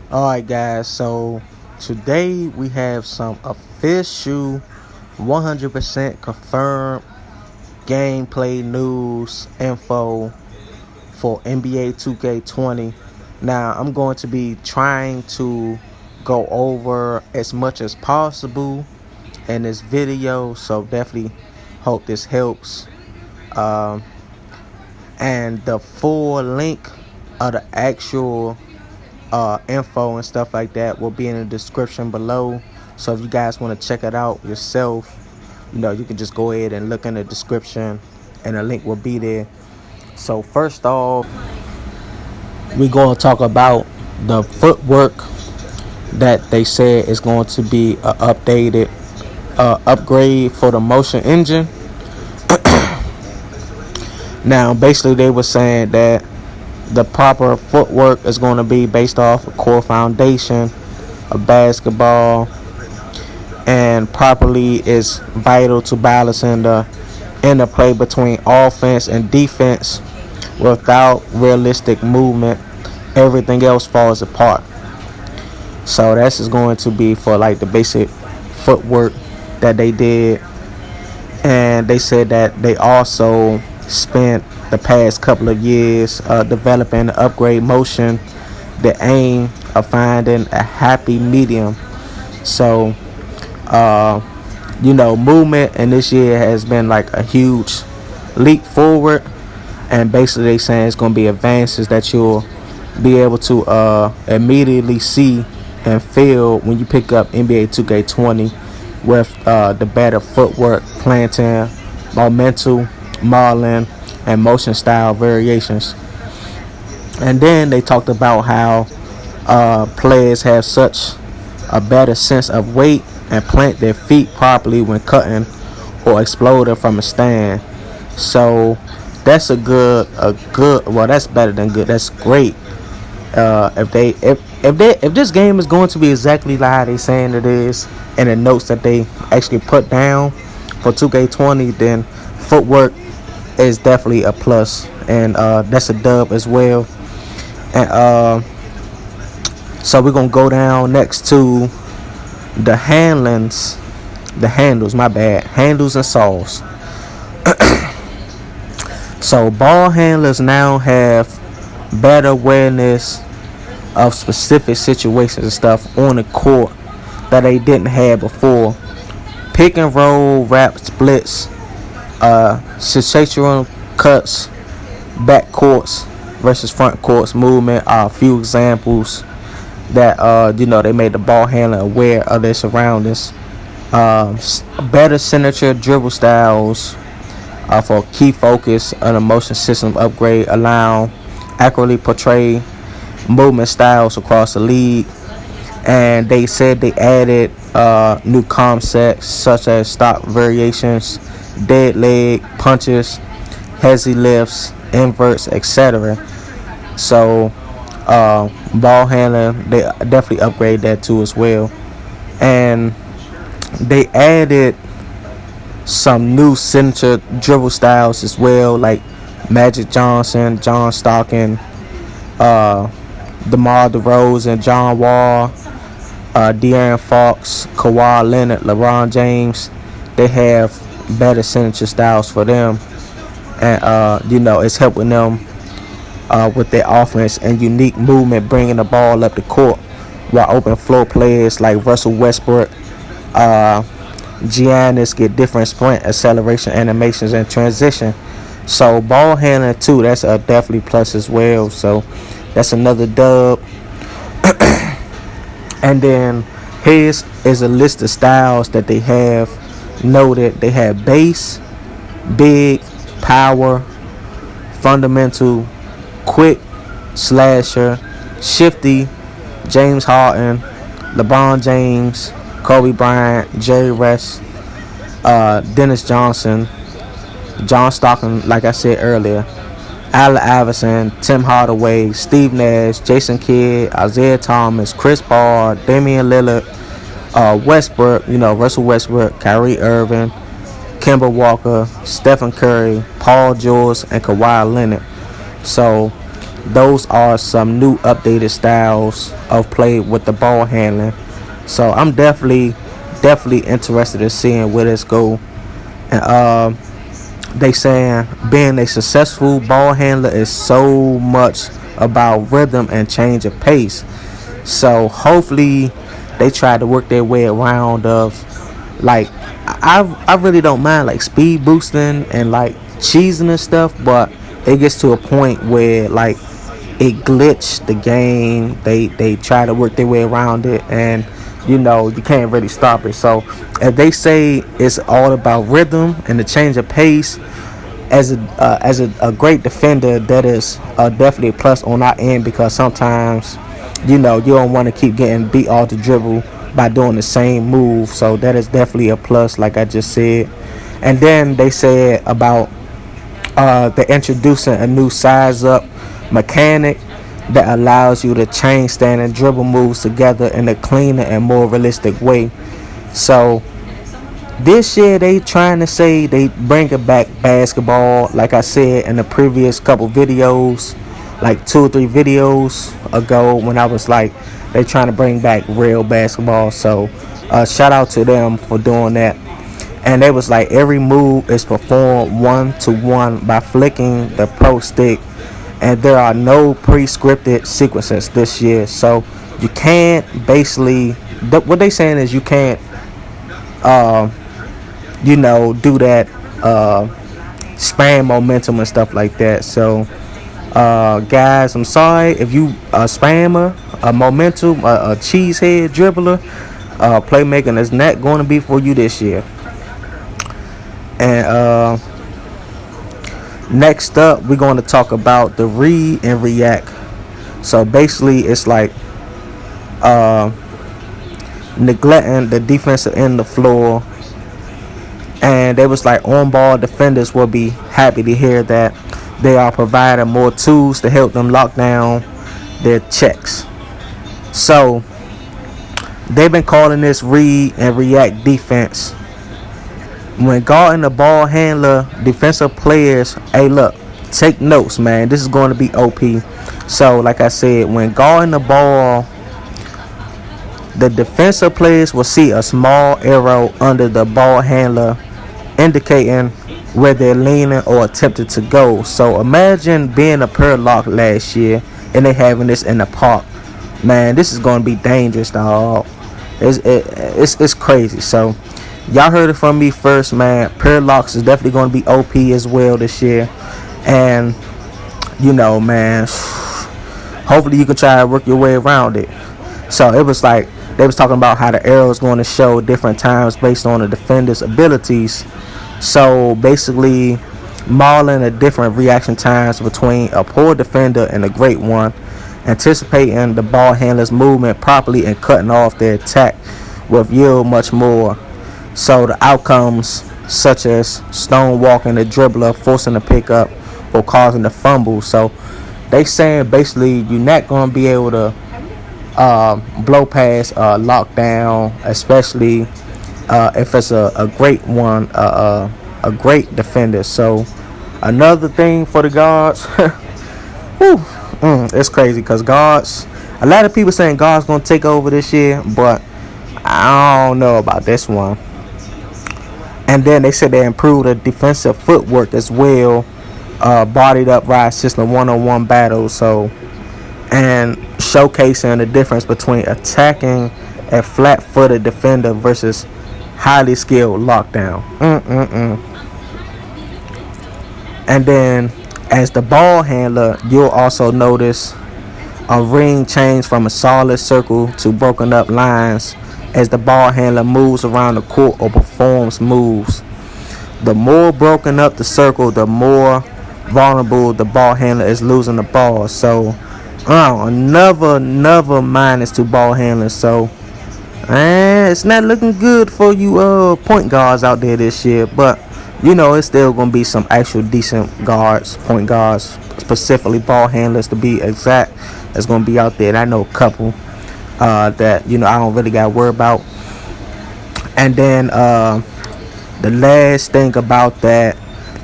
Alright, guys, so today we have some official 100% confirmed gameplay news info for NBA 2K20. Now, I'm going to be trying to go over as much as possible in this video, so definitely hope this helps. Um, and the full link of the actual info and stuff like that will be in the description below. So if you guys want to check it out yourself, you can just go ahead and look in the description and the link will be there. So first off, we're going to talk about the footwork that they said is going to be an updated upgrade for the motion engine. Now basically they were saying that the proper footwork is going to be based off a core foundation of basketball, and properly is vital to balancing the interplay between offense and defense. Without realistic movement, everything else falls apart. So that's is going to be for like the basic footwork that they did. And they said that they also spent the past couple of years developing the upgrade motion, the aim of finding a happy medium. So movement in this year has been like a huge leap forward, and basically they saying it's going to be advances that you'll be able to immediately see and feel when you pick up NBA 2K20 with the better footwork, planting, momentum, modeling, and motion style variations. And then they talked about how players have such a better sense of weight and plant their feet properly when cutting or exploding from a stand. So that's well, that's better than good. That's great. If this game is going to be exactly like how they saying it is, and the notes that they actually put down for 2K20, then footwork is definitely a plus, and that's a dub as well. And so we're gonna go down next to the handles, handles and saws. So ball handlers now have better awareness of specific situations and stuff on the court that they didn't have before. Pick and roll, wrap splits, situational cuts, backcourts versus front courts movement are a few examples that they made the ball handler aware of their surroundings. Better signature dribble styles for key focus on a motion system upgrade, allow accurately portray movement styles across the league. And they said they added new concepts such as stop variations, dead leg punches, hezzy lifts, inverts, etc. So ball handler, they definitely upgrade that too as well. And they added some new signature dribble styles as well, like Magic Johnson, John Stockton, DeMar DeRozan, John Wall, De'Aaron Fox, Kawhi Leonard, LeBron James. They have better signature styles for them, and it's helping them with their offense and unique movement, bringing the ball up the court, while open floor players like Russell Westbrook, Giannis get different sprint, acceleration, animations, and transition. So ball handling too, that's a definitely plus as well. So that's another dub. And then here's is a list of styles that they have noted. They have base, big, power, fundamental, quick, slasher, shifty, James Harden, LeBron James, Kobe Bryant, Jerry West, Dennis Johnson, John Stockton, like I said earlier, Allen Iverson, Tim Hardaway, Steve Nash, Jason Kidd, Isaiah Thomas, Chris Paul, Damian Lillard, Westbrook, Russell Westbrook, Kyrie Irving, Kemba Walker, Stephen Curry, Paul George, and Kawhi Leonard. So those are some new updated styles of play with the ball handling. So I'm definitely interested in seeing where this go. And they saying being a successful ball handler is so much about rhythm and change of pace. So hopefully they try to work their way around of like I really don't mind like speed boosting and like cheesing and stuff, but it gets to a point where like it glitched the game. They try to work their way around it, and you can't really stop it. So if they say it's all about rhythm and the change of pace, as a great defender, that is definitely a plus on our end, because sometimes you don't want to keep getting beat off the dribble by doing the same move. So that is definitely a plus, like I just said. And then they said about they're introducing a new size up mechanic that allows you to chain stand and dribble moves together in a cleaner and more realistic way. So this year they trying to say they bringing back basketball, like I said in the previous couple videos, like 2 or 3 videos ago, when I was like they trying to bring back real basketball. So shout out to them for doing that. And they was like every move is performed 1-to-1 by flicking the pro stick, and there are no pre-scripted sequences this year. So you can't basically what they saying is you can't do that spam momentum and stuff like that. So guys, I'm sorry if you a spammer, a momentum, a cheesehead dribbler, playmaking is not going to be for you this year. And next up, we're going to talk about the read and react. So basically, it's like neglecting the defensive end of the floor. And they was like on-ball defenders will be happy to hear that they are providing more tools to help them lock down their checks. So they've been calling this read and react defense. When guarding the ball handler, defensive players, hey look, take notes, man. This is going to be OP. So like I said, when guarding the ball, the defensive players will see a small arrow under the ball handler indicating where they're leaning or attempting to go. So imagine being a Purlock last year and they having this in the park. Man, this is going to be dangerous, dog. It's crazy. So y'all heard it from me first, man. Purlocks is definitely going to be OP as well this year. And man, hopefully you can try to work your way around it. So it was like they was talking about how the arrow is going to show different times based on the defender's abilities. So basically modeling the different reaction times between a poor defender and a great one, anticipating the ball handler's movement properly and cutting off their attack with yield much more. So the outcomes such as stonewalking the dribbler, forcing the pickup, or causing the fumble. So they saying basically you're not going to be able to blow past lockdown, especially if it's a great one, a great defender. So another thing for the guards, it's crazy because guards, a lot of people saying guards going to take over this year, but I don't know about this one. And then they said they improved the defensive footwork as well, bodied up ride system, one-on-one battles. So, and showcasing the difference between attacking a flat-footed defender versus highly skilled lockdown. And then as the ball handler, you'll also notice a ring change from a solid circle to broken up lines as the ball handler moves around the court or performs moves. The more broken up the circle, the more vulnerable the ball handler is losing the ball. So another minus to ball handlers. So it's not looking good for you point guards out there this year, but it's still going to be some actual decent guards, point guards, specifically ball handlers to be exact, that's going to be out there. And I know a couple that I don't really got to worry about. And then the last thing about that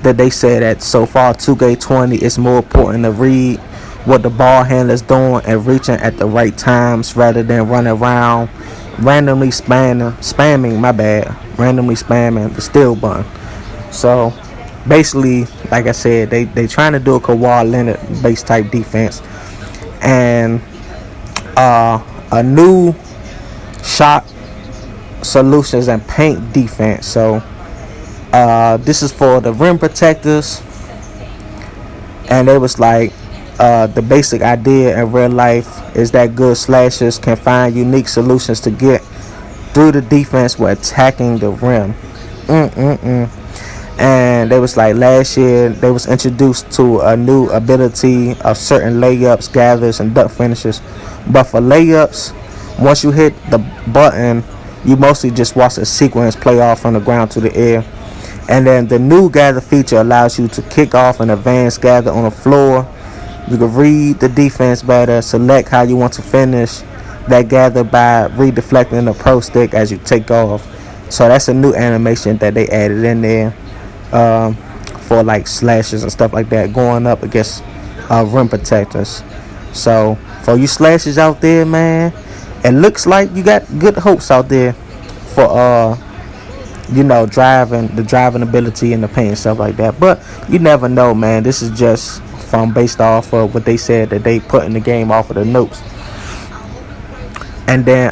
they said that so far 2K20 is more important to read what the ball handler's doing and reaching at the right times rather than running around randomly randomly spamming the steal button. So basically, like I said, they trying to do a Kawhi Leonard base type defense and a new shot solutions and paint defense. So this is for the rim protectors, and it was like the basic idea in real life is that good slashers can find unique solutions to get through the defense while attacking the rim. And they was like last year they was introduced to a new ability of certain layups, gathers, and dunk finishes. But for layups, once you hit the button, you mostly just watch a sequence play off from the ground to the air. And then the new gather feature allows you to kick off an advanced gather on the floor. You can read the defense better, select how you want to finish that gather by redeflecting the pro stick as you take off. So that's a new animation that they added in there for like slashes and stuff like that going up against rim protectors. So for you slashers out there, man, it looks like you got good hopes out there for driving ability in the paint and stuff like that. But you never know, man. This is just based off of what they said that they put in the game off of the notes. And then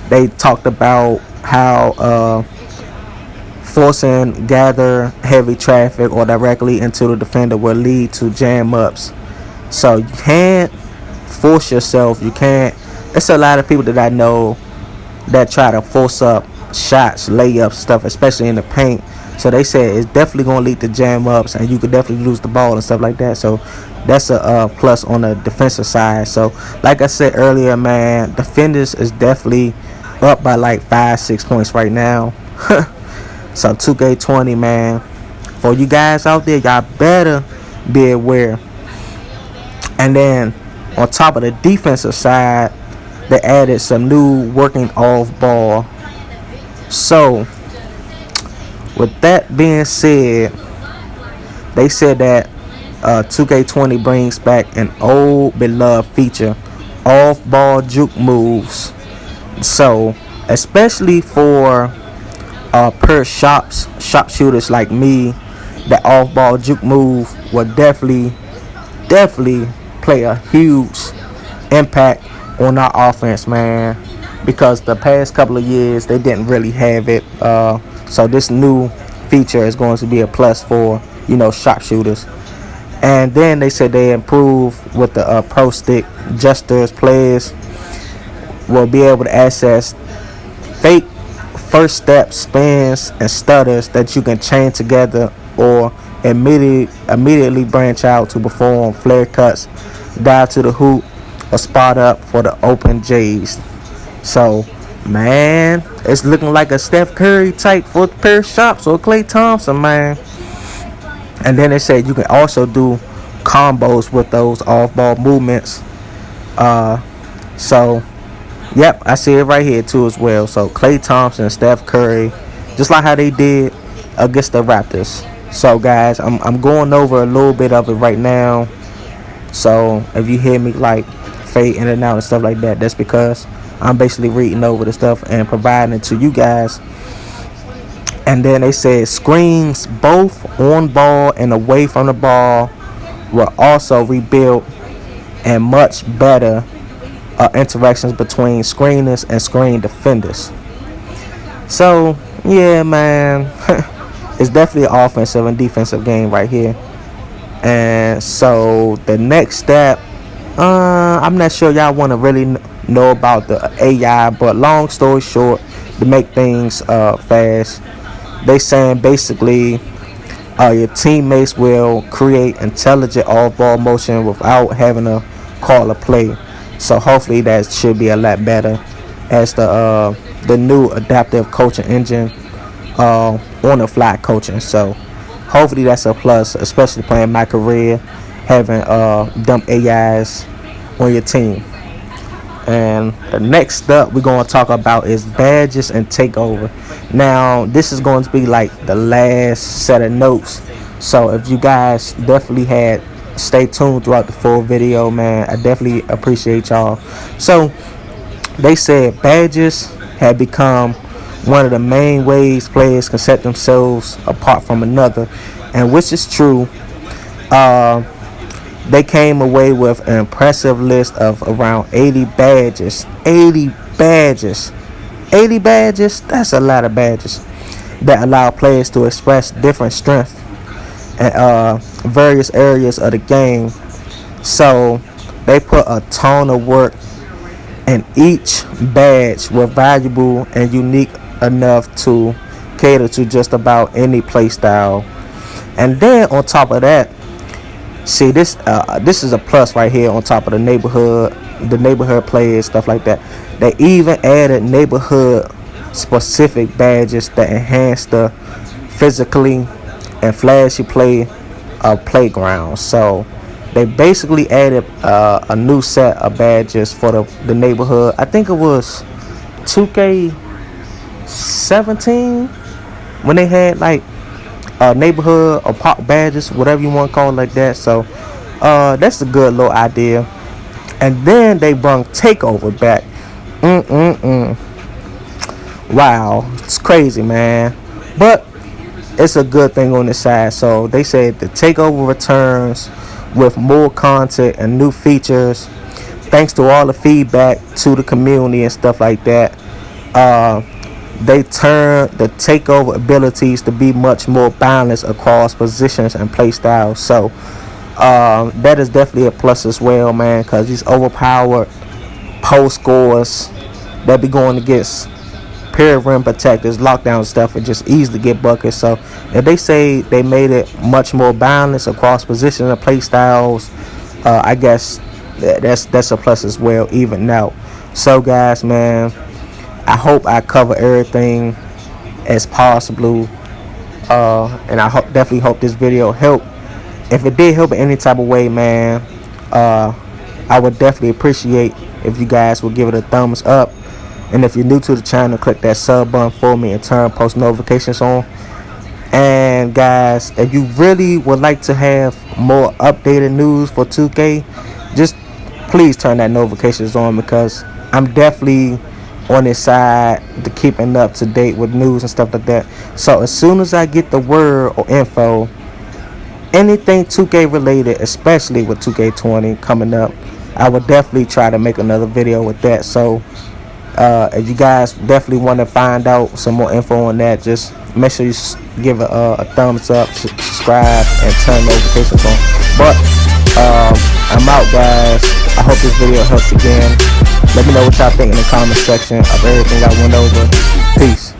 they talked about how forcing gather heavy traffic or directly into the defender will lead to jam ups. So you can't force yourself. You can't. It's a lot of people that I know that try to force up shots, layups, stuff, especially in the paint. So they said it's definitely going to lead to jam ups, and you could definitely lose the ball and stuff like that. So that's a plus on the defensive side. So like I said earlier, man, defenders is definitely up by like 5-6 points right now. So 2K20, man, for you guys out there, y'all better be aware. And then on top of the defensive side, they added some new working off ball. So with that being said, they said that 2K20 brings back an old beloved feature, off ball juke moves. So especially for sharpshooters like me, that off ball juke move will definitely play a huge impact on our offense, man, because the past couple of years they didn't really have it. So this new feature is going to be a plus for sharpshooters. And then they said they improve with the pro stick gestures. Players will be able to access fake first step spins and stutters that you can chain together or immediately branch out to perform flare cuts, dive to the hoop, or spot up for the open J's. So man, it's looking like a Steph Curry type for a pair of shops or Klay Thompson, man. And then they said you can also do combos with those off-ball movements. So yep, I see it right here too as well. So Klay Thompson, Steph Curry, just like how they did against the Raptors. So guys, I'm going over a little bit of it right now. So if you hear me like fade in and out and stuff like that, that's because I'm basically reading over the stuff and providing it to you guys. And then they said screens both on ball and away from the ball were also rebuilt, and much better interactions between screeners and screen defenders. So yeah, man, it's definitely an offensive and defensive game right here. And so the next step, I'm not sure y'all want to really know about the AI, but long story short, to make things fast, they saying basically your teammates will create intelligent off-ball motion without having to call a play. So hopefully that should be a lot better as the new adaptive coaching engine on the fly coaching. So hopefully that's a plus, especially playing MyCareer, having dumb AIs on your team. And the next up we're going to talk about is badges and Takeover. Now this is going to be like the last set of notes, so if you guys definitely had stay tuned throughout the full video, man. I definitely appreciate y'all. So they said badges had become one of the main ways players can set themselves apart from another, and which is true. They came away with an impressive list of around 80 badges. 80 badges. 80 badges? That's a lot of badges that allow players to express different strengths in various areas of the game. So they put a ton of work, and each badge was valuable and unique enough to cater to just about any play style. And then on top of that, see, this is a plus right here on top of the neighborhood players, stuff like that. They even added neighborhood specific badges that enhance the physically and flashy play of playgrounds. So they basically added a new set of badges for the neighborhood. I think it was 2K17 when they had like neighborhood or park badges, whatever you want to call it, like that. So that's a good little idea. And then they brought Takeover back. Wow, it's crazy, man, but it's a good thing on the side. So they said the Takeover returns with more content and new features, thanks to all the feedback to the community and stuff like that. They turned the Takeover abilities to be much more balanced across positions and play styles. So that is definitely a plus as well, man, because these overpowered post scores that be going against period rim protectors, lockdown stuff, and just easily get buckets. So if they say they made it much more balanced across positions and play styles, I guess that's a plus as well, even out. So guys, man, I hope I cover everything as possible, and I definitely hope this video helped. If it did help in any type of way, man, I would definitely appreciate if you guys would give it a thumbs up. And if you're new to the channel, click that sub button for me and turn post notifications on. And guys, if you really would like to have more updated news for 2K, just please turn that notifications on, because I'm definitely on this side to keeping up to date with news and stuff like that. So as soon as I get the word or info, anything 2K related, especially with 2K20 coming up, I will definitely try to make another video with that. So if you guys definitely want to find out some more info on that, just make sure you give it a thumbs up, subscribe, and turn notifications on. But I'm out, guys. I hope this video helped again. Let me know what y'all think in the comment section of everything I went over. Peace.